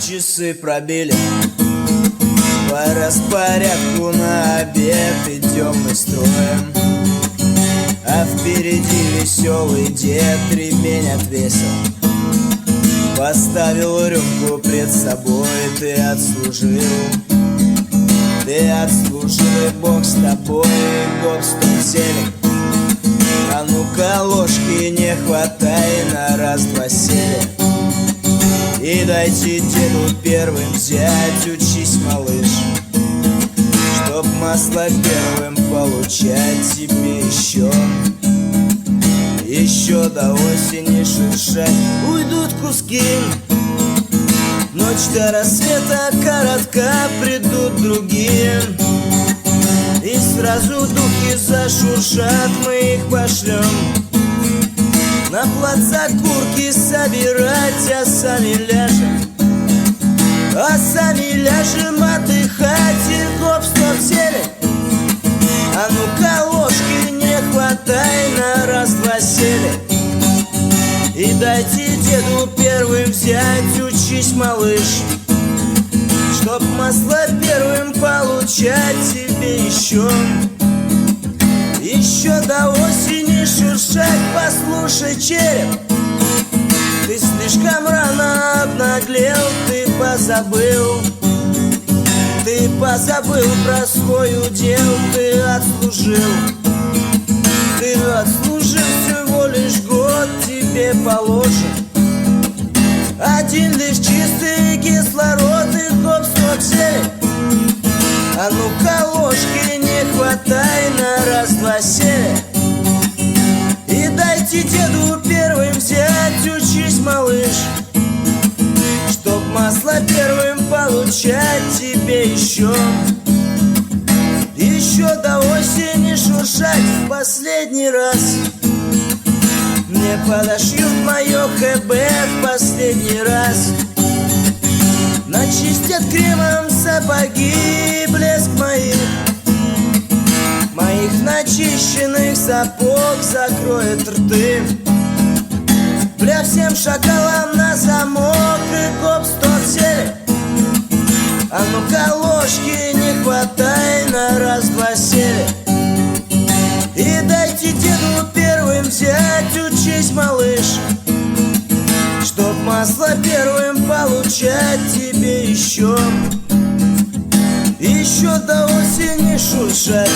часы пробили, по распорядку на обед идем мы строем. А впереди веселый дед ремень отвесил, поставил рюмку пред собой. Ты отслужил, и Бог с тобой, и гоп стунтелек. А ну-ка ложки не хватай, на раз-два сели. И дайте деду первым взять, учись, малыш, чтоб масло первым получать тебе еще до осени шуршать. Уйдут куски, ночь до рассвета коротка, придут другие, и сразу духи зашуршат, мы их пошлем на плац окурки собирать, а сами ляжем отдыхать. И гоп, стоп, сели, а ну-ка ложки не хватай, на раз-два сели. И дайте деду первым взять, учись, малыш, чтоб масло первым получать тебе еще до осени шуршать. Послушай, череп, ты слишком рано обнаглел, ты позабыл про свой удел. Ты отслужил всего лишь год, тебе положен один лишь чистый кислород. И гоп, стоп, сели, а ну-ка ложки не хватай, на раз-два сели. И дайте деду первым взять, учись, малыш, чтоб масло первым получать тебе еще до осени шуршать. В последний раз мне подошьют мое ХБ, в последний раз начистят кремом сапоги, блеск моих начищенных сапог закроет рты. Бля, всем шакалам на замок. И гоп, стоп, сели, а ну-ка ложки не хватай, на раз-два сели. И дайте деду первым взять, учись, малыш, чтоб масло первым получать тебе еще до осени шуршать.